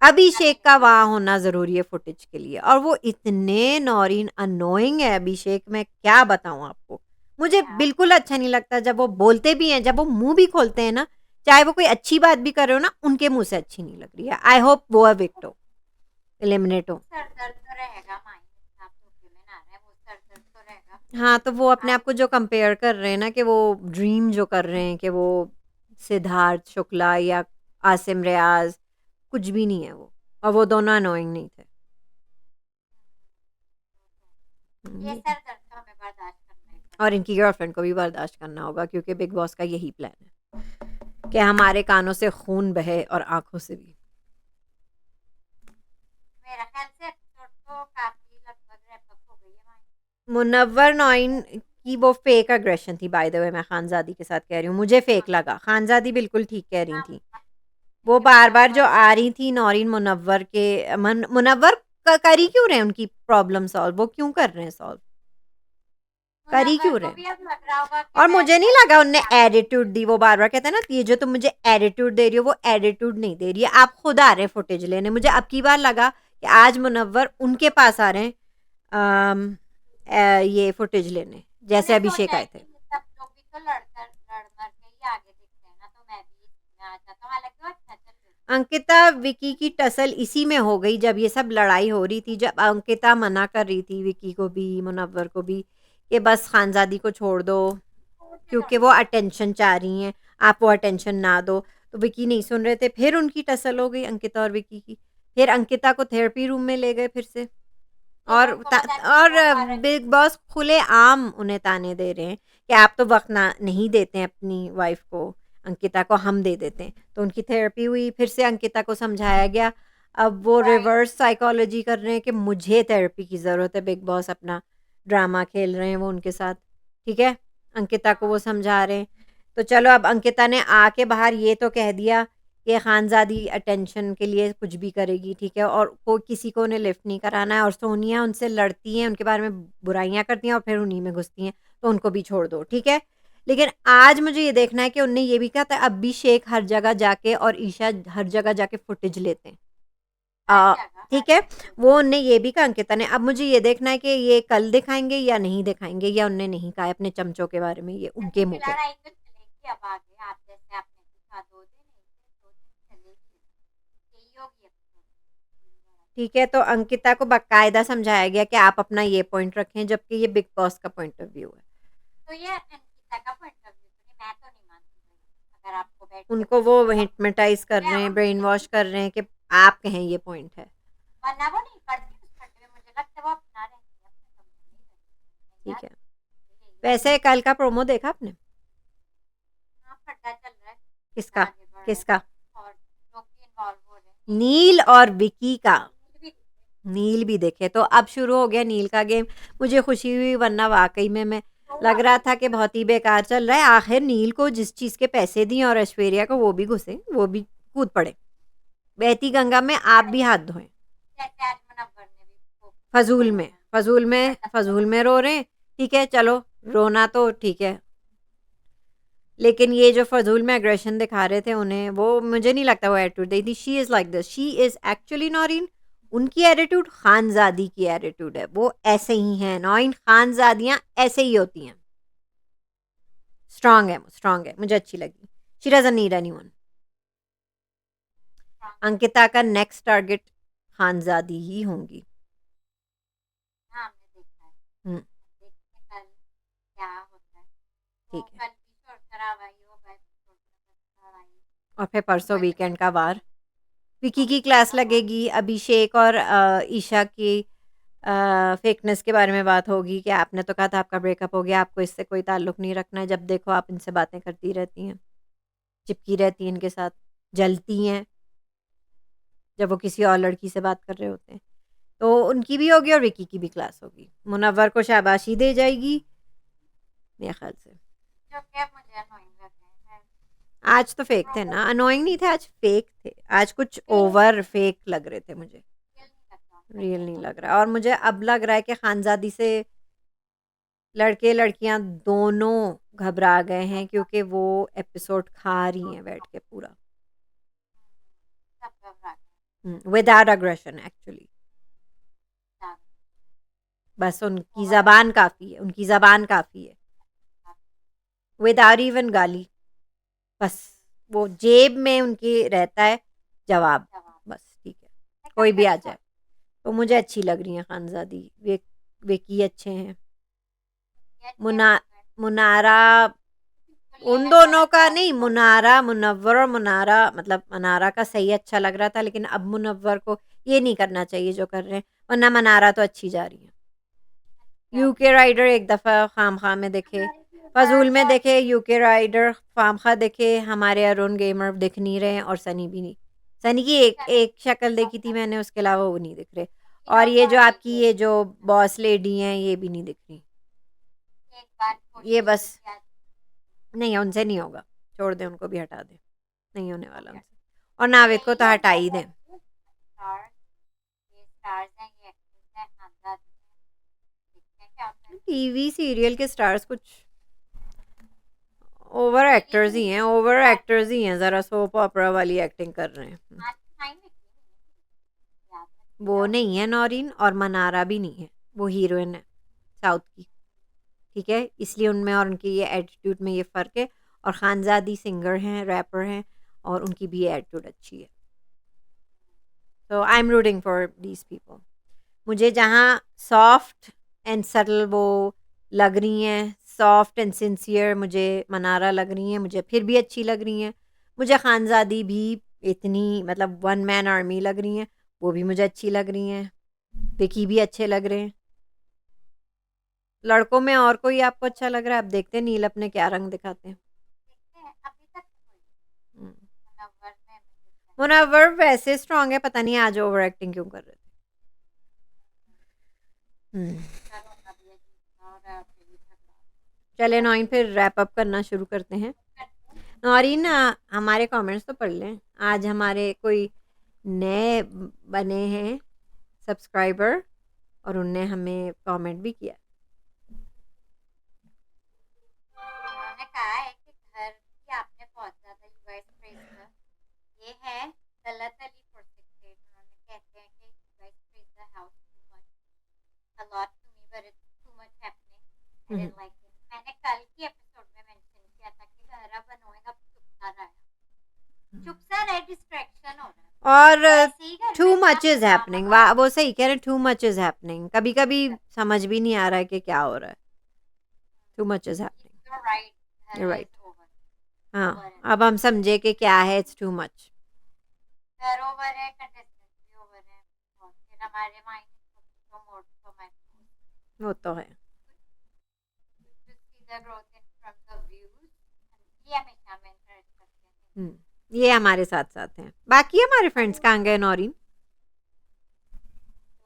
Speaker 2: अभिषेक का वहाँ होना ज़रूरी है फुटेज के लिए। और वो इतने नौरीन अनोइंग है अभिषेक, मैं क्या बताऊँ आपको। मुझे
Speaker 1: क्या
Speaker 2: बिल्कुल अच्छा नहीं लगता जब वो बोलते भी हैं, जब वो मुँह भी खोलते हैं ना, चाहे वो कोई अच्छी बात भी कर रहे हो ना, उनके मुँह से अच्छी नहीं लग रही है। आई होप वो एविक्ट हो, एलिमिनेट हो।
Speaker 1: सर दर्द तो रहेगा, माइंड आप धोखे में ना रहे, वो सर दर्द तो रहेगा।
Speaker 2: हाँ, तो वो अपने
Speaker 1: आप
Speaker 2: आप को जो कंपेयर कर रहे हैं ना, कि वो ड्रीम जो कर रहे हैं कि वो सिद्धार्थ शुक्ला या आसिम रियाज़, कुछ भी नहीं है वो। और वो दोनों अनोइंग नहीं थे।
Speaker 1: ये
Speaker 2: ये
Speaker 1: सर दर्द तो हमें बर्दाश्त करना ही
Speaker 2: और
Speaker 1: पड़ेगा।
Speaker 2: इनकी गर्लफ्रेंड को भी बर्दाश्त करना होगा, क्योंकि बिग बॉस का यही प्लान है कि हमारे कानों से खून बहे और आँखों से भी।
Speaker 1: मेरा ख्याल से एपिसोड तो काफी लगभग रैप अप हो गई है हमारी।
Speaker 2: मुनव्वर नौइन की वो फेक अग्रेशन थी, बाय द वे मैं खानजादी के साथ कह रही हूँ, मुझे फेक
Speaker 1: हाँ,
Speaker 2: लगा। खानजादी बिल्कुल ठीक कह रही
Speaker 1: हाँ,
Speaker 2: थी। वो
Speaker 1: कि
Speaker 2: बार-बार जो
Speaker 1: मुनव्वर
Speaker 2: आ रही थी नौरीन मुनव्वर के मुनव्वर कर ही क्यों रहे हैं उनकी प्रॉब्लम सॉल्व, वो क्यों कर रहे हैं सॉल्व, कर ही
Speaker 1: मुनव्वर
Speaker 2: क्यों रहे
Speaker 1: को
Speaker 2: हैं।
Speaker 1: भी अब लग रहा होगा कि
Speaker 2: और
Speaker 1: मैं
Speaker 2: मुझे नहीं
Speaker 1: सही
Speaker 2: लगा
Speaker 1: हूँ
Speaker 2: उनने
Speaker 1: क्या करूँ।
Speaker 2: एटीट्यूड दी, वो बार-बार कहते हैं ना ये जो तुम मुझे एटीट्यूड दे रही हो, वो एटीट्यूड नहीं दे रही है, आप खुद आ रहे हैं फुटेज लेने। मुझे अब की बार लगा कि आज मुनव्वर उनके पास आ रहे हैं ये फुटेज लेने, जैसे
Speaker 1: मैंने
Speaker 2: अभिषेक
Speaker 1: सोचा है
Speaker 2: आए थे।
Speaker 1: कि सब लोग भी तो लड़ मर के ही आगे दिखते हैं ना, तो मैं भी इसमें आ जाता हूँ, हालांकि वो अच्छा चल रही थी।
Speaker 2: अंकिता विकी की टसल इसी में हो गई, जब ये सब लड़ाई हो रही थी, जब अंकिता मना कर रही थी विकी को भी मुनव्वर को भी कि बस खानजादी को छोड़ दो,
Speaker 1: मुझे
Speaker 2: क्योंकि
Speaker 1: थोड़ी
Speaker 2: वो
Speaker 1: छोड़ना है।
Speaker 2: अटेंशन चाह रही हैं, आप वो अटेंशन ना दो। तो विकी नहीं सुन रहे थे, फिर उनकी टसल हो गई अंकिता और विकी की। फिर अंकिता को थेरेपी रूम में ले गए फिर से।
Speaker 1: फिर
Speaker 2: और
Speaker 1: उनको पता नहीं
Speaker 2: और
Speaker 1: वो हमारे
Speaker 2: बिग बॉस खुले आम उन्हें ताने दे रहे हैं कि आप तो वक्त ना नहीं देते हैं अपनी वाइफ को, अंकिता को हम दे देते हैं। तो उनकी थेरेपी हुई, फिर से अंकिता को समझाया गया। अब वो
Speaker 1: राइट।
Speaker 2: रिवर्स साइकोलॉजी कर रहे हैं कि मुझे थेरेपी की ज़रूरत है, बिग बॉस अपना ड्रामा खेल रहे हैं वो उनके साथ, ठीक है। अंकिता को वो
Speaker 1: हाँ,
Speaker 2: समझा रहे हैं। तो चलो अब अंकिता ने आके बाहर ये तो कह दिया कि खानज़ादी अटेंशन के लिए कुछ भी करेगी, ठीक है? और कोई किसी को उन्हें लिफ्ट नहीं कराना है और सोनिया उनसे लड़ती हैं, उनके बारे में बुराइयाँ करती हैं और फिर उन्हीं में घुसती हैं, तो उनको भी छोड़ दो, ठीक है? लेकिन आज मुझे ये देखना है कि उनने ये भी कहा था अब भी शेख हर जगह जाके और ईशा हर जगह जाके फुटेज लेते हैं।
Speaker 1: हर
Speaker 2: अ,
Speaker 1: जगह
Speaker 2: ठीक है? वो उनने ये भी कहा अंकिता ने, अब मुझे ये देखना है कि ये कल दिखाएँगे या नहीं दिखाएँगे या उनने नहीं कहा है अपने चमचों के बारे में ये उनके मुँह पे।
Speaker 1: लड़ाई तो चलेगी अब आगे, आप जैसे आपने दिखा 2 दिन, 1 दिन 2 दिन चलेगी, यही होगी अब तो।
Speaker 2: ठीक है, तो अंकिता को बाकायदा समझाया गया कि आप अपना ये पॉइंट रखें, जबकि ये बिग बॉस का पॉइंट ऑफ व्यू है।
Speaker 1: तो ये अंकिता का पॉइंट ऑफ व्यू तो नहीं, मैं तो नहीं मानती भाई। अगर आपको बैठ के
Speaker 2: उनको वो
Speaker 1: बोलना है,
Speaker 2: हिप्नोटाइज़ कर रहे हैं, ब्रेन वॉश कर रहे हैं कि आप कहें ये पॉइंट है।
Speaker 1: वरना वो नहीं करती उस फंडे में, मुझे लगता है वो अपना रहती है, अपने कमरे में ही रहती है।
Speaker 2: ठीक है।
Speaker 1: यही
Speaker 2: वैसे कल का प्रोमो देखा आपने?
Speaker 1: हाँ, फड्डा चल रहा है,
Speaker 2: किसका?
Speaker 1: आगे बढ़ रहा है
Speaker 2: किसका?
Speaker 1: और लोग भी इन्वॉल्व हो रहे हैं।
Speaker 2: नील और विकी का।
Speaker 1: नील भी
Speaker 2: नील भी देखे, तो अब शुरू हो गया नील का गेम। मुझे खुशी हुई, वरना वाक़ई में मैं लग रहा था कि बहुत ही बेकार चल रहा है। आखिर नील को जिस चीज़ के पैसे दिए और ऐश्वर्या को वो भी घुसे, वो भी कूद पड़े। बहती गंगा में आप भी हाथ धोएँ।
Speaker 1: जैसे आज मुनव्वर ने भी खूब
Speaker 2: फ़ज़ूल में, फ़ज़ूल में, फ़ज़ूल में रो रहे हैं, ठीक है, चलो रोना तो ठीक है। लेकिन ये जो फ़ज़ूल में एग्रेशन दिखा रहे थे उन्हें, वो मुझे नहीं लगता वो एटीट्यूड देती थी। She is like this, she is actually Naureen, उनकी एटीट्यूड खानज़ादी की एटीट्यूड है, वो ऐसे ही हैं। नौरीन खानज़ादियाँ ऐसे ही होती हैं। स्ट्रॉन्ग है, मुझे अच्छी लगी। She doesn't need anyone. Ankita का नेक्स्ट टारगेट खानज़ादी ही होंगी।
Speaker 1: हाँ, हमने देखा है।
Speaker 2: हुँ,
Speaker 1: देखते हैं कल क्या होता है। तो
Speaker 2: ठीक है।
Speaker 1: कल भी शोर-शराबा ही होगा, शोर-शराबा
Speaker 2: और फिर परसों वीकेंड का वार। विकी की क्लास लगेगी, अभिषेक और ईशा की फेकनेस के बारे में बात होगी कि आपने तो कहा था आपका ब्रेकअप हो गया, आपको इससे कोई ताल्लुक नहीं रखना है, जब देखो आप इनसे बातें करती रहती हैं, चिपकी रहती हैं इनके साथ, जलती हैं जब वो किसी और लड़की से बात कर रहे होते हैं। तो उनकी भी होगी और विकी की भी क्लास होगी। मुनव्वर को शाबाशी दी जाएगी मेरे ख्याल से।
Speaker 1: जो कि मुझे अनोइंग लग रहे हैं।
Speaker 2: आज तो फेक थे ना, अनोइंग नहीं थे, आज फेक थे। आज कुछ ओवर फेक लग रहे थे मुझे, रियल नहीं लग रहा। और मुझे अब लग रहा है कि खानज़ादी से लड़के लड़कियां दोनों घबरा गए हैं, क्योंकि वो एपिसोड खा रही हैं बैठ के पूरा,
Speaker 1: सब घबरा गए।
Speaker 2: Without aggression actually.
Speaker 1: सब
Speaker 2: बस उनकी ज़बान काफ़ी है, उनकी ज़बान काफ़ी है, विदाउट इवन गाली। बस वो जेब में उनकी रहता है जवाब,
Speaker 1: जवाब
Speaker 2: बस ठीक है, कोई भी आ जाए। तो मुझे अच्छी लग रही है खानज़ादी। विकी अच्छे हैं। मुनारा उन दोनों का नहीं, मुनव्वर और मुनारा, मतलब मुनारा का सही अच्छा लग रहा था, लेकिन अब मुनव्वर को ये नहीं करना चाहिए जो कर रहे हैं, वरना मनारा तो अच्छी जा रही है। यूके राइडर एक दफ़ा खामखा में देखे, फजूल में देखे, यूके राइडर खामखा देखे, हमारे अरुण गेमर दिख नहीं रहे हैं और सनी भी नहीं। सनी की एक शक्ल देखी थी मैंने, उसके अलावा वो नहीं दिख रहे। और ये जो आपकी ये जो बॉस लेडी हैं ये भी नहीं दिख रही। ये बस नहीं, उनसे नहीं होगा, छोड़ दें, उनको भी हटा दें, नहीं होने वाला उनसे। और नाविद को तो हटा ही दें। टीवी सीरियल के स्टार्स कुछ ओवर एक्टर्स ही हैं, ज़रा सोप ओपरा वाली एक्टिंग कर रहे हैं। वो नहीं है नौरीन, और मनारा भी नहीं है, वो हीरोइन है साउथ की, ठीक है, इसलिए उनमें और उनकी ये एटीट्यूड में ये फ़र्क है। और खानज़ादी सिंगर हैं, रैपर हैं, और उनकी भी ये एटीट्यूड अच्छी है। तो I am rooting for these people. मुझे जहाँ सॉफ्ट एंड सटल वो लग रही हैं, सॉफ्ट एंड सिंसियर मुझे मनारा लग रही हैं, मुझे फिर भी अच्छी लग रही हैं। मुझे खानज़ादी भी इतनी मतलब वन मैन आर्मी लग रही हैं, वो भी मुझे अच्छी लग रही हैं। विकी भी अच्छे लग रहे हैं। लड़कों में और कोई आपको अच्छा लग रहा है? आप देखते हैं नील अपने क्या रंग दिखाते हैं। मुनव्वर वैसे स्ट्रांग है, पता नहीं आज ओवर एक्टिंग क्यों कर रहे थे। चले नौरीन, फिर रैप अप करना शुरू करते हैं। नौरीन हमारे कमेंट्स तो पढ़ लें, आज हमारे कोई नए बने हैं सब्सक्राइबर और उनने हमें कमेंट भी किया।
Speaker 1: उन्होंने कहा है कि घर की आपने बहुत ज्यादा यू गाइस प्रेज द, ये है गलत अली प्रोटेक्टेड। उन्होंने कहते हैं कि you guys praise the house too much, a lot to me but it's too much happening, I didn't like it। मैंने कल की एपिसोड में मेंशन किया था कि घर अब annoying, अब चुप सा रहे, डिस्ट्रैक्शन हो रहा है
Speaker 2: और
Speaker 1: ऐसे ही घर
Speaker 2: टू
Speaker 1: में
Speaker 2: मच
Speaker 1: क्या
Speaker 2: इज हैपनिंग, वो सही कह रहे हैं, टू मच इज हैपनिंग। कभी कभी समझ भी नहीं आ रहा है कि क्या हो रहा है। Too much is happening,
Speaker 1: you're right,
Speaker 2: You're
Speaker 1: घर
Speaker 2: right.
Speaker 1: is over,
Speaker 2: हाँ,
Speaker 1: over है।
Speaker 2: अब हम समझे कि क्या है, इट्स टू मच।
Speaker 1: घर ओवर है, कंटेस्टेंट भी ओवर है, और फिर हमारे माइंड को मोड को मैं
Speaker 2: वो तो है।
Speaker 1: to see the growth in front of views, ये हमेशा मैं encourage करते हैं।
Speaker 2: ये हमारे साथ साथ हैं। बाकी हमारे फ्रेंड्स कहाँ गए नौरीन?
Speaker 1: तो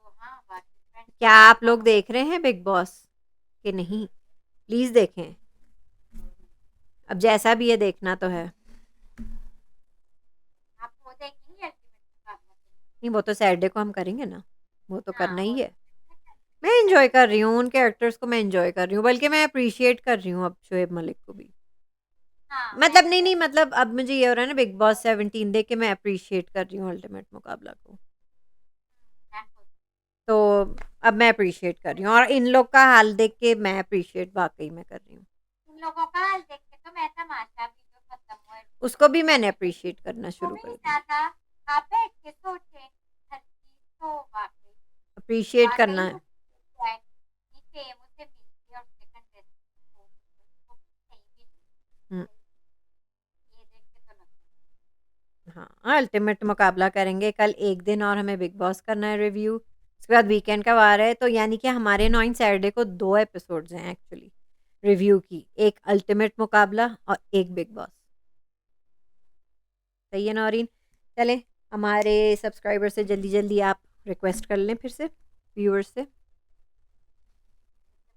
Speaker 1: हाँ, बाकी फ्रेंड्स
Speaker 2: क्या आप लोग देख रहे हैं बिग बॉस कि नहीं? प्लीज देखें, अब जैसा भी है देखना तो है।
Speaker 1: आप वो देखेंगे अल्टीमेट मुकाबला?
Speaker 2: नहीं, वो तो सैटरडे को हम करेंगे ना, वो तो करना ही
Speaker 1: वो
Speaker 2: है। मैं इंजॉय कर रही हूँ उन कैरेक्टर्स को, मैं इंजॉय कर रही हूँ, बल्कि मैं अप्रिशिएट कर रही हूँ अब शोएब मलिक को भी।
Speaker 1: हाँ,
Speaker 2: मतलब नहीं, मतलब अब मुझे ये हो रहा है ना बिग बॉस 17 देख के मैं अप्रिशिएट कर रही हूँ अल्टीमेट मुकाबला को, तो अब मैं अप्रिशिएट कर रही हूँ, और इन लोग का हाल देख के मैं अप्रिशिएट वाकई में कर रही हूँ।
Speaker 1: इन लोगों का हाल देख के तो मैं तमाशा भी जो खत्म हुआ
Speaker 2: उसको भी मैंने अप्रिशिएट करना शुरू कर दिया।
Speaker 1: था। आप बैठ के सोचे हर चीज को, वाकई
Speaker 2: अप्रिशिएट करना है।
Speaker 1: फेम उसे मिलती है, उसके कंटेस्टेंट को सही भी ये देख के तो लगता है।
Speaker 2: हाँ, अल्टीमेट मुकाबला करेंगे कल, एक दिन और हमें बिग बॉस करना है रिव्यू, उसके बाद वीकेंड का वार है, तो यानी कि हमारे 9 सैटरडे को 2 एपिसोड्स हैं एक्चुअली रिव्यू की, एक अल्टीमेट मुकाबला और एक बिग बॉस। सही है नौरीन? चले, हमारे सब्सक्राइबर से जल्दी जल्दी आप रिक्वेस्ट कर लें फिर से व्यूअर्स से।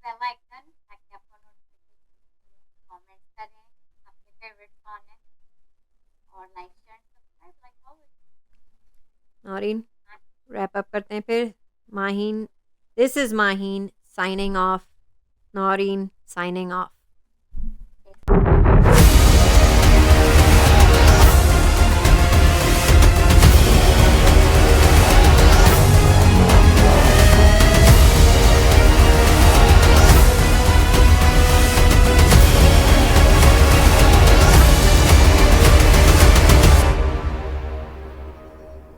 Speaker 1: बेल आइकन ताकि आपको नोटिफिकेशन, कमेंट करें अपने फेवरेट कौन है, और like share subscribe like always.
Speaker 2: Naureen wrap up करते हैं फिर। Maheen, this is Maheen signing off, Naureen signing off.